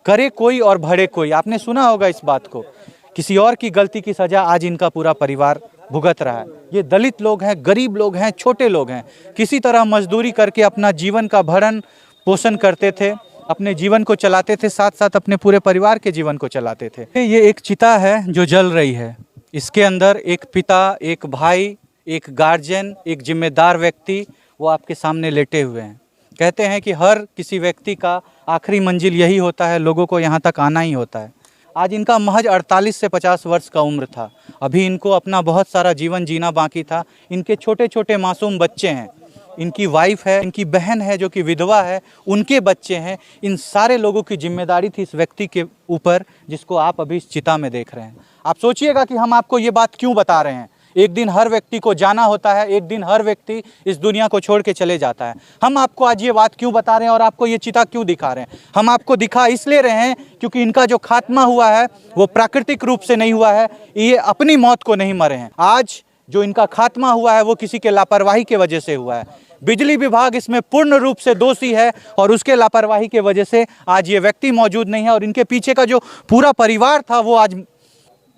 करे कोई और भरे कोई, आपने सुना होगा इस बात को। किसी और की गलती की सजा आज इनका पूरा परिवार भुगत रहा है। ये दलित लोग हैं, गरीब लोग हैं, छोटे लोग हैं, किसी तरह मजदूरी करके अपना जीवन का भरण पोषण करते थे, अपने जीवन को चलाते थे, साथ साथ अपने पूरे परिवार के जीवन को चलाते थे। ये एक चिता है जो जल रही है। इसके अंदर एक पिता, एक भाई, एक गार्जियन, एक जिम्मेदार व्यक्ति वो आपके सामने लेटे हुए हैं। कहते हैं कि हर किसी व्यक्ति का आखिरी मंजिल यही होता है, लोगों को यहाँ तक आना ही होता है। आज इनका महज 48 से 50 वर्ष का उम्र था। अभी इनको अपना बहुत सारा जीवन जीना बाकी था। इनके छोटे छोटे मासूम बच्चे हैं, इनकी वाइफ है, इनकी बहन है जो कि विधवा है, उनके बच्चे हैं। इन सारे लोगों की जिम्मेदारी थी इस व्यक्ति के ऊपर जिसको आप अभी इस चिता में देख रहे हैं। आप सोचिएगा कि हम आपको ये बात क्यों बता रहे हैं। एक दिन हर व्यक्ति को जाना होता है, एक दिन हर व्यक्ति इस दुनिया को छोड़ के चले जाता है। हम आपको आज ये बात क्यों बता रहे हैं और आपको ये चिता क्यों दिखा रहे हैं। हम आपको दिखा इसलिए रहे हैं क्योंकि इनका जो खात्मा हुआ है वो प्राकृतिक रूप से नहीं हुआ है, ये अपनी मौत को नहीं मरे हैं। आज जो इनका खात्मा हुआ है वो किसी के लापरवाही के वजह से हुआ है। बिजली विभाग इसमें पूर्ण रूप से दोषी है और उसके लापरवाही के वजह से आज ये व्यक्ति मौजूद नहीं है और इनके पीछे का जो पूरा परिवार था वो आज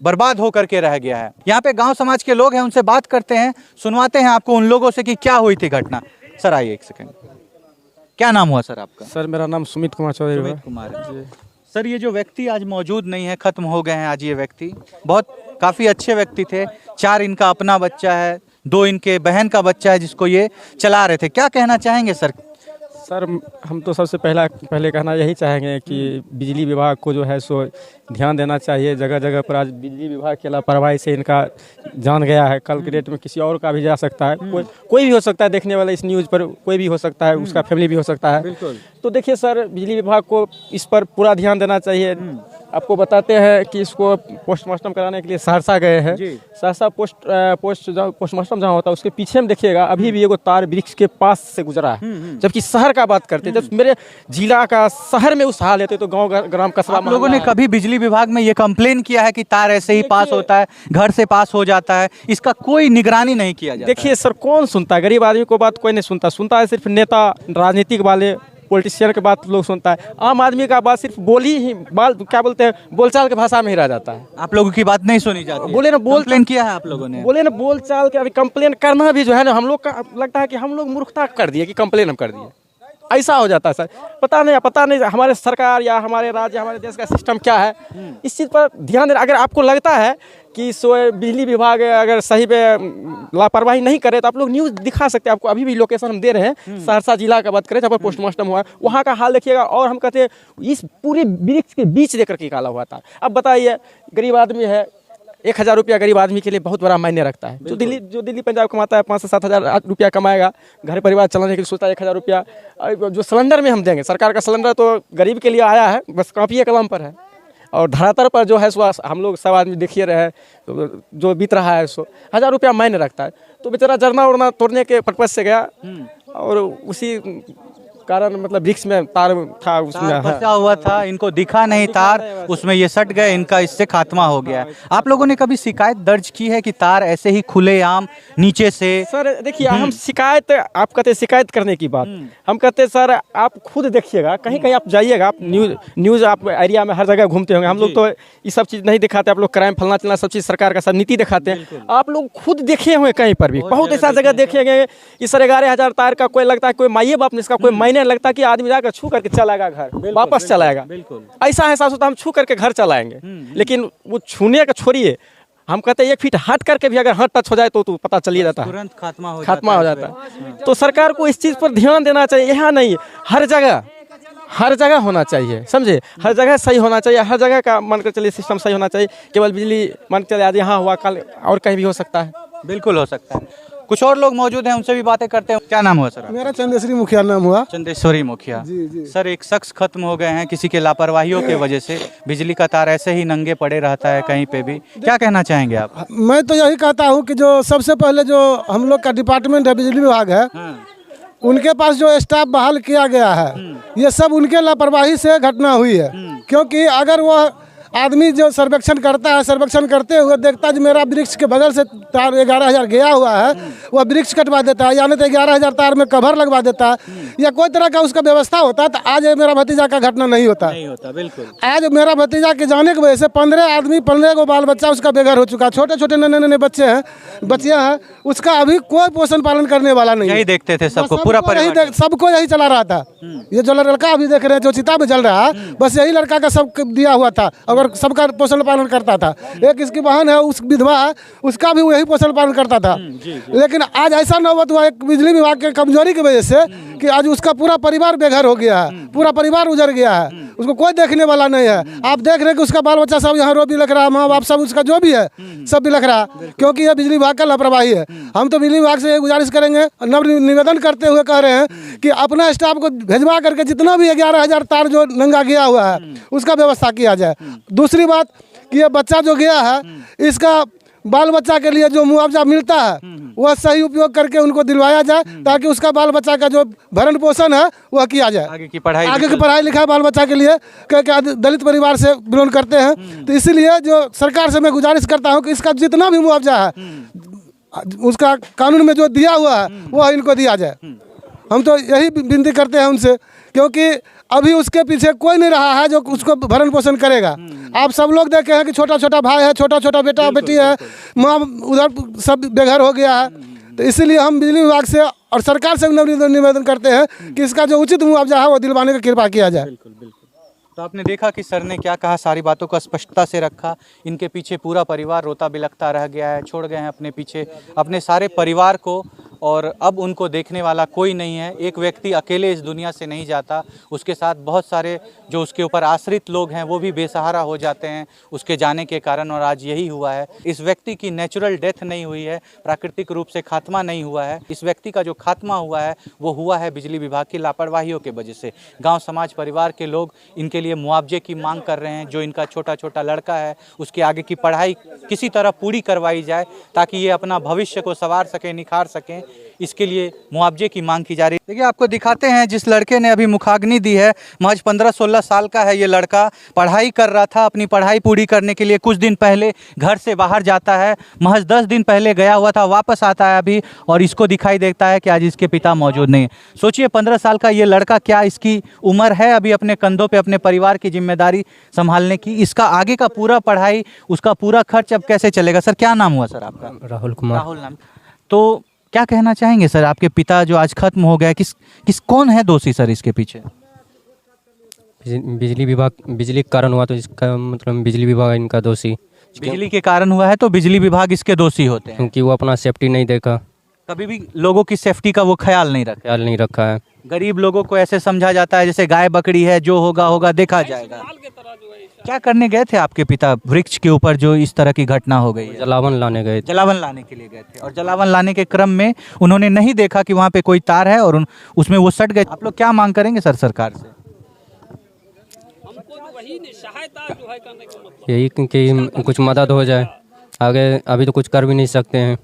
बर्बाद होकर के रह गया है। यहाँ पे गांव समाज के लोग हैं, उनसे बात करते हैं, सुनवाते हैं आपको उन लोगों से कि क्या हुई थी घटना। सर आइए एक सेकंड, क्या नाम हुआ सर आपका? सर मेरा नाम सुमित कुमार चौधरी है। सुमित कुमार जी। सर ये जो व्यक्ति आज मौजूद नहीं है, खत्म हो गए हैं आज ये व्यक्ति, बहुत काफ़ी अच्छे व्यक्ति थे। 4 इनका अपना बच्चा है, 2 इनके बहन का बच्चा है जिसको ये चला रहे थे। क्या कहना चाहेंगे सर? सर हम तो सबसे पहले कहना यही चाहेंगे कि बिजली विभाग को जो है सो ध्यान देना चाहिए। जगह जगह पर आज बिजली विभाग के लापरवाही से इनका जान गया है। कल के डेट में किसी और का भी जा सकता है, कोई भी हो सकता है। देखने वाला इस न्यूज़ पर कोई भी हो सकता है, उसका फैमिली भी हो सकता है। तो देखिए सर, बिजली विभाग को इस पर पूरा ध्यान देना चाहिए। आपको बताते हैं कि इसको पोस्टमार्टम कराने के लिए सहरसा गए हैं। सहरसा पोस्टमार्टम जहाँ होता है उसके पीछे में देखिएगा अभी भी एगो तार वृक्ष के पास से गुजरा है। जबकि शहर का बात करते, जब मेरे जिला का शहर में उस हाल है तो गाँव ग्राम कस्बा। आप लोगों ने कभी बिजली विभाग में ये कंप्लेन किया है कि तार ऐसे ही पास होता है, घर से पास हो जाता है, इसका कोई निगरानी नहीं किया जाता? देखिए सर, कौन सुनता है? गरीब आदमी को बात कोई नहीं सुनता है सिर्फ नेता, राजनीतिक वाले, पॉलिटिशियन के बात लोग सुनता है। आम आदमी का बात सिर्फ क्या बोलते हैं, बोलचाल के भाषा में ही रह जाता है। आप लोगों की बात नहीं सुनी जाती? बोले ना कंप्लेन किया है आप लोगों ने? बोले ना बोलचाल के अभी कंप्लेन करना भी जो है ना, हम लोग का लगता है कि हम लोग मूर्खता कर दिए कि कंप्लेन हम कर दिए। ऐसा हो जाता है सर। पता नहीं हमारे सरकार या हमारे राज्य या हमारे देश का सिस्टम क्या है, इस चीज़ पर ध्यान देना। अगर आपको लगता है कि बिजली विभाग अगर सही पे लापरवाही नहीं करे तो आप लोग न्यूज़ दिखा सकते हैं। आपको अभी भी लोकेशन हम दे रहे हैं। सहरसा जिला का बात करें जहाँ पर पोस्टमार्टम हुआ है, वहाँ का हाल देखिएगा। और हम कहते हैं इस पूरे वृक्ष के बीच देकर के निकाला हुआ था। अब बताइए, गरीब आदमी है, 1000 रुपया गरीब आदमी के लिए बहुत बड़ा मायने रखता है। जो दिल्ली पंजाब कमाता है 5 से 7 हज़ार रुपया कमाएगा, घर परिवार चलाने के लिए सोचता है 1000 रुपया। जो सिलेंडर में हम देंगे, सरकार का सिलेंडर तो गरीब के लिए आया है, बस कॉपी कलम पर है। और धरातल पर जो है सो हम लोग सब आदमी देखिए रहे तो जो बीत रहा है सो 1000 रुपया मायने रखता है। तो बेचारा जरना उड़ना तोड़ने के पर्पज से गया और उसी कारण मतलब वृक्ष में तार था, उसमें फंसा हुआ था, इनको दिखा नहीं तार, उसमें ये सट गए, इनका इससे खात्मा हो गया। आप लोगों ने कभी शिकायत दर्ज की है कि तार ऐसे ही खुलेआम नीचे से? सर देखिए, हम शिकायत, आप कहते हैं शिकायत करने की बात, हम कहते हैं सर आप खुद देखिएगा, कहीं कहीं आप जाइएगा, आप न्यूज़ आप एरिया में हर जगह घूमते होंगे। हम लोग तो ये सब चीज़ नहीं दिखाते, आप लोग क्राइम फलना चलना सब चीज़ सरकार का सब नीति दिखाते हैं। आप लोग खुद देखे हुए कहीं पर भी, बहुत ऐसा जगह देखे गए कि सर 11,000 तार का कोई लगता है कोई माइए बाप ने इसका कोई मायने लगता कि आदमी जाकर छू करके चलाएगा, घर वापस चलाएगा। ऐसा एहसास होता है हम छू करके घर चलाएंगे, लेकिन वो छूने का छोड़िए, हम कहते हैं 1 फीट हट करके भी अगर हाथ टच हो जाए तो पता चल ही जाता है, तुरंत खात्मा हो जाता है। तो सरकार को इस चीज़ पर ध्यान देना चाहिए। यहाँ नहीं, हर जगह होना चाहिए, समझे? हर जगह सही होना चाहिए, हर जगह का मान कर चलिए सिस्टम सही होना चाहिए। केवल बिजली मान कर चले आज यहाँ हुआ, कल और कहीं भी हो सकता है। बिल्कुल हो सकता है। कुछ और लोग मौजूद हैं, उनसे भी बातें करते हैं। क्या नाम हुआ सर? मेरा चंदेश्वरी मुखिया नाम हुआ। चंदेश्वरी मुखिया जी। सर एक शख्स खत्म हो गए हैं किसी के लापरवाहियों के वजह से, बिजली का तार ऐसे ही नंगे पड़े रहता है कहीं पे भी, क्या कहना चाहेंगे आप? मैं तो यही कहता हूँ कि जो सबसे पहले जो हम लोग का डिपार्टमेंट है, बिजली विभाग है, उनके पास जो स्टाफ बहाल किया गया है, ये सब उनके लापरवाही से घटना हुई है। क्योंकि अगर वो आदमी जो सर्वेक्षण करता है, सर्वेक्षण करते हुए देखता है जो मेरा वृक्ष के बगल से तार 11,000 गया हुआ है, वह वृक्ष कटवा देता है, यानी तो 11,000 तार में कवर लगवा देता है, या कोई तरह का उसका व्यवस्था होता है, तो आज मेरा भतीजा का घटना नहीं होता। बिल्कुल। आज मेरा भतीजा के जाने की वजह से 15 आदमी, 15 को बाल बच्चा उसका बेघर हो चुका है। छोटे छोटे नन्हे नन्हे बच्चे हैं, बच्चियां हैं, उसका अभी कोई पोषण पालन करने वाला नहीं। यही देखते थे सबको, पूरा परिवार सबको यही चला रहा था। ये जो लड़का अभी देख रहे हैं जो चिता में जल रहा है, बस यही लड़का का सब दिया हुआ था, अगर सबका पोषण पालन करता था। एक इसकी बहन है, उस विधवा है, उसका भी वही पोषण पालन करता था। लेकिन आज ऐसा नौबत हुआ एक बिजली विभाग के कमजोरी की वजह से कि आज उसका पूरा परिवार बेघर हो गया है, पूरा परिवार उजड़ गया है, उसको कोई देखने वाला नहीं है। आप देख रहे हैं कि उसका बाल बच्चा सब यहाँ रो भी लग रहा है, माँ बाप सब उसका जो भी है सब भी लग रहा है, क्योंकि यह बिजली विभाग का लापरवाही है। हम तो बिजली विभाग से ये गुजारिश करेंगे, निवेदन करते हुए कह रहे हैं कि अपना स्टाफ को भेजवा करके जितना भी 11,000 तार जो नंगा गया हुआ है उसका व्यवस्था किया जाए। दूसरी बात कि ये बच्चा जो गया है, इसका बाल बच्चा के लिए जो मुआवजा मिलता है वह सही उपयोग करके उनको दिलवाया जाए, ताकि उसका बाल बच्चा का जो भरण पोषण है वह किया जाए। आगे की पढ़ाई लिखाई बाल बच्चा के लिए, क्योंकि दलित परिवार से बिलोंग करते हैं, तो इसीलिए जो सरकार से मैं गुजारिश करता हूँ कि इसका जितना भी मुआवजा है उसका कानून में जो दिया हुआ है वह इनको दिया जाए। हम तो यही विनती करते हैं उनसे, क्योंकि अभी उसके पीछे कोई नहीं रहा है जो उसको भरण पोषण करेगा। आप सब लोग देखे हैं कि छोटा छोटा भाई है, छोटा छोटा बेटा बेटी है, माँ उधर सब बेघर हो गया है। तो इसीलिए हम बिजली विभाग से और सरकार से निवेदन करते हैं कि इसका जो उचित मुआवजा है वो दिलवाने की कृपा किया जाए। तो आपने देखा कि सर ने क्या कहा, सारी बातों को स्पष्टता से रखा। इनके पीछे पूरा परिवार रोता बिलखता रह गया है, छोड़ गए हैं अपने पीछे अपने सारे परिवार को, और अब उनको देखने वाला कोई नहीं है। एक व्यक्ति अकेले इस दुनिया से नहीं जाता, उसके साथ बहुत सारे जो उसके ऊपर आश्रित लोग हैं वो भी बेसहारा हो जाते हैं उसके जाने के कारण, और आज यही हुआ है। इस व्यक्ति की नेचुरल डेथ नहीं हुई है, प्राकृतिक रूप से खात्मा नहीं हुआ है। इस व्यक्ति का जो खात्मा हुआ है वो हुआ है बिजली विभाग की लापरवाहियों के वजह से। गाँव समाज परिवार के लोग इनके लिए मुआवजे की मांग कर रहे हैं। जो इनका छोटा छोटा लड़का है उसकी आगे की पढ़ाई किसी तरह पूरी करवाई जाए, ताकि ये अपना भविष्य को संवार सकें, निखार सकें, इसके लिए मुआवजे की मांग की जा रही है। देखिए आपको दिखाते हैं, जिस लड़के ने अभी मुखाग्नि दी है, महज 15-16 साल का है ये लड़का। पढ़ाई कर रहा था, अपनी पढ़ाई पूरी करने के लिए कुछ दिन पहले घर से बाहर जाता है, महज 10 दिन पहले गया हुआ था, वापस आता है अभी, और इसको दिखाई देता है कि आज इसके पिता मौजूद नहीं है। सोचिए 15 साल का ये लड़का, क्या इसकी उम्र है अभी अपने कंधों पे अपने परिवार की जिम्मेदारी संभालने की? इसका आगे का पूरा पढ़ाई, उसका पूरा खर्च अब कैसे चलेगा? सर क्या नाम हुआ सर आपका? राहुल कुमार। राहुल नाम। तो क्या कहना चाहेंगे सर, आपके पिता जो आज खत्म हो गया, किस कौन है दोषी सर इसके पीछे? बिजली विभाग, बिजली के कारण हुआ, तो इसका मतलब बिजली विभाग इनका दोषी। बिजली के कारण हुआ है तो बिजली विभाग इसके दोषी होते हैं, क्योंकि वो अपना सेफ्टी नहीं देखा, कभी भी लोगों की सेफ्टी का वो ख्याल नहीं रखा है। गरीब लोगों को ऐसे समझा जाता है जैसे गाय बकरी है, जो होगा होगा, देखा जाएगा। क्या करने गए थे आपके पिता वृक्ष के ऊपर जो इस तरह की घटना हो गई है? जलावन लाने गए थे। जलावन लाने के लिए गए थे, और जलावन लाने के क्रम में उन्होंने नहीं देखा कि वहाँ पे कोई तार है और उसमें वो सट गए। आप लोग क्या मांग करेंगे सर सरकार से? यही कि कुछ मदद हो जाए आगे। अभी तो कुछ कर भी नहीं सकते हैं,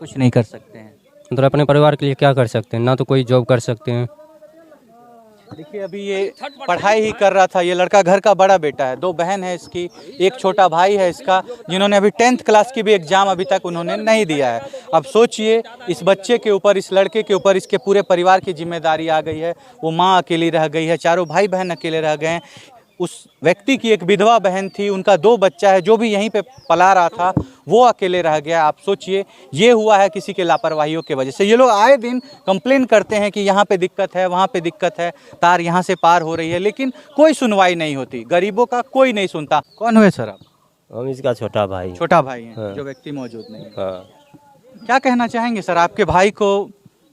कुछ नहीं कर सकते हैं, मतलब अपने परिवार के लिए क्या कर सकते हैं? ना तो कोई जॉब कर सकते हैं। देखिए अभी ये पढ़ाई ही कर रहा था, ये लड़का घर का बड़ा बेटा है, 2 बहन है इसकी, एक छोटा भाई है इसका, जिन्होंने अभी 10th क्लास की भी एग्जाम अभी तक उन्होंने नहीं दिया है। अब सोचिए इस बच्चे के ऊपर, इस लड़के के ऊपर इसके पूरे परिवार की जिम्मेदारी आ गई है। वो माँ अकेली रह गई है, चारों भाई बहन अकेले रह गए हैं। उस व्यक्ति की एक विधवा बहन थी, उनका 2 बच्चा है, जो भी यहीं पे पला रहा था, वो अकेले रह गया। आप सोचिए ये हुआ है किसी के लापरवाहियों के वजह से। ये लोग आए दिन कंप्लेन करते हैं कि यहाँ पे दिक्कत है, वहाँ पे दिक्कत है, तार यहाँ से पार हो रही है, लेकिन कोई सुनवाई नहीं होती, गरीबों का कोई नहीं सुनता। कौन हुए सर आप? हम इसका छोटा भाई हैं। हाँ। जो व्यक्ति मौजूद नहीं है। हाँ। क्या कहना चाहेंगे सर, आपके भाई को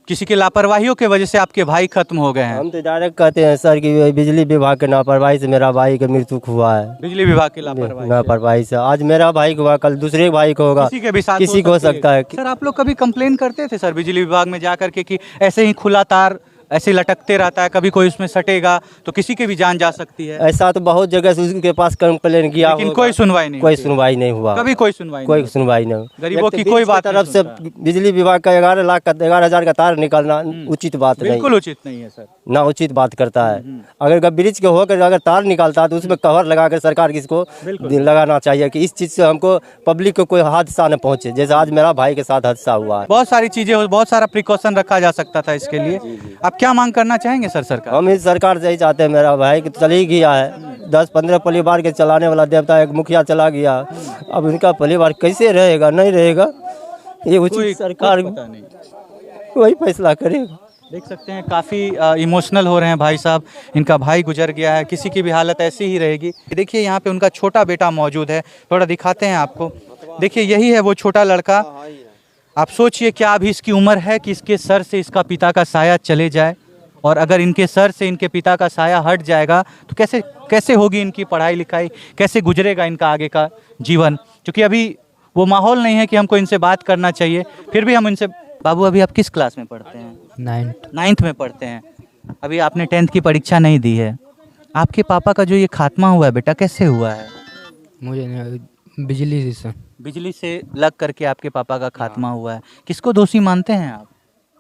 किसी के लापरवाहियों के वजह से आपके भाई खत्म हो गए हैं? हम तो डायरेक्ट कहते हैं सर कि बिजली विभाग के लापरवाही से मेरा भाई का मृत्यु हुआ है। बिजली विभाग की लापरवाही से आज मेरा भाई को हुआ, कल दूसरे भाई को होगा, किसी के भी साथ किसी को हो सकता है। सर आप लोग कभी कंप्लेन करते थे सर बिजली विभाग में जाकर के कि ऐसे ही खुला तार ऐसे लटकते रहता है, कभी कोई उसमें सटेगा तो किसी की भी जान जा सकती है, ऐसा तो बहुत जगह से उसके पास कंप्लेन किया लेकिन होगा। कोई सुनवाई नहीं कोई होती है। सुनवाई नहीं हुआ, कभी कोई सुनवाई कोई नहीं सुनवाई नहीं। गरीबों एक तो की बीच कोई बात तरफ नहीं से सुनता। बिजली विभाग का 11,00,000 का तार निकालना उचित बात नहीं, बिल्कुल उचित नहीं है सर। ना उचित बात करता है। अगर ब्रिज के होकर अगर तार निकालता है तो उसमें कवर लगाकर सरकार किसको लगाना चाहिए कि इस चीज़ से हमको पब्लिक को कोई हादसा न पहुंचे, जैसे आज मेरा भाई के साथ हादसा हुआ है। बहुत सारी चीजें, बहुत सारा प्रिकॉशन रखा जा सकता था इसके लिए। आप क्या मांग करना चाहेंगे सर सरकार? हम इस सरकार से ही चाहते हैं, मेरा भाई कि चल ही गया है, 10-15 परिवार के चलाने वाला देवता एक मुखिया चला गया, अब उनका परिवार कैसे रहेगा, नहीं रहेगा, ये उचित सरकार पता नहीं। वही फैसला करेगा। देख सकते हैं काफ़ी इमोशनल हो रहे हैं भाई साहब, इनका भाई गुजर गया है, किसी की भी हालत ऐसी ही रहेगी। देखिए यहाँ पे उनका छोटा बेटा मौजूद है, थोड़ा दिखाते हैं आपको। देखिए यही है वो छोटा लड़का। आप सोचिए क्या अभी इसकी उम्र है कि इसके सर से इसका पिता का साया चले जाए, और अगर इनके सर से इनके पिता का साया हट जाएगा तो कैसे कैसे होगी इनकी पढ़ाई लिखाई, कैसे गुजरेगा इनका आगे का जीवन। क्योंकि अभी वो माहौल नहीं है कि हमको इनसे बात करना चाहिए, फिर भी हम इनसे। बाबू अभी आप किस क्लास में पढ़ते हैं? 9th में पढ़ते हैं। अभी आपने 10th की परीक्षा नहीं दी है। आपके पापा का जो ये खात्मा हुआ है बेटा, कैसे हुआ है? मुझे बिजली से बिजली से लग करके आपके पापा का खात्मा हुआ है। किसको दोषी मानते हैं आप?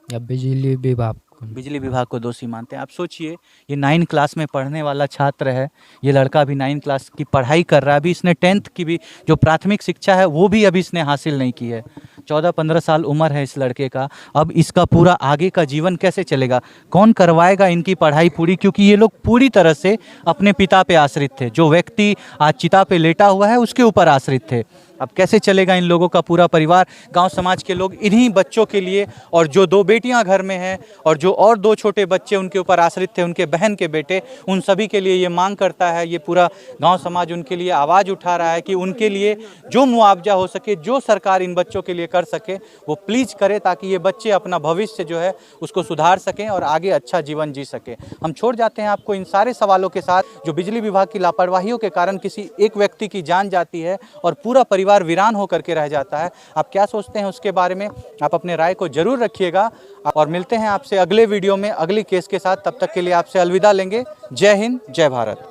या बिजली विभाग बिजली विभाग को दोषी मानते हैं। आप सोचिए ये 9 क्लास में पढ़ने वाला छात्र है, ये लड़का अभी 9 क्लास की पढ़ाई कर रहा है। अभी इसने 10th की भी जो प्राथमिक शिक्षा है वो भी अभी इसने हासिल नहीं की है। 14-15 साल उम्र है इस लड़के का। अब इसका पूरा आगे का जीवन कैसे चलेगा? कौन करवाएगा इनकी पढ़ाई पूरी? क्योंकि ये लोग पूरी तरह से अपने पिता पे आश्रित थे। जो व्यक्ति आज चिता पे लेटा हुआ है उसके ऊपर आश्रित थे। अब कैसे चलेगा इन लोगों का पूरा परिवार? गांव समाज के लोग इन्हीं बच्चों के लिए, और जो 2 बेटियां घर में हैं और जो और 2 छोटे बच्चे उनके ऊपर आश्रित थे, उनके बहन के बेटे, उन सभी के लिए ये मांग करता है। ये पूरा गांव समाज उनके लिए आवाज़ उठा रहा है कि उनके लिए जो मुआवजा हो सके, जो सरकार इन बच्चों के लिए कर सके वो प्लीज़ करे, ताकि ये बच्चे अपना भविष्य जो है उसको सुधार सकें और आगे अच्छा जीवन जी सकें। हम छोड़ जाते हैं आपको इन सारे सवालों के साथ, जो बिजली विभाग की लापरवाहियों के कारण किसी एक व्यक्ति की जान जाती है और पूरा परिवार वीरान होकर के रह जाता है। आप क्या सोचते हैं उसके बारे में? आप अपने राय को जरूर रखिएगा, और मिलते हैं आपसे अगले वीडियो में अगली केस के साथ। तब तक के लिए आपसे अलविदा लेंगे। जय हिंद, जय भारत।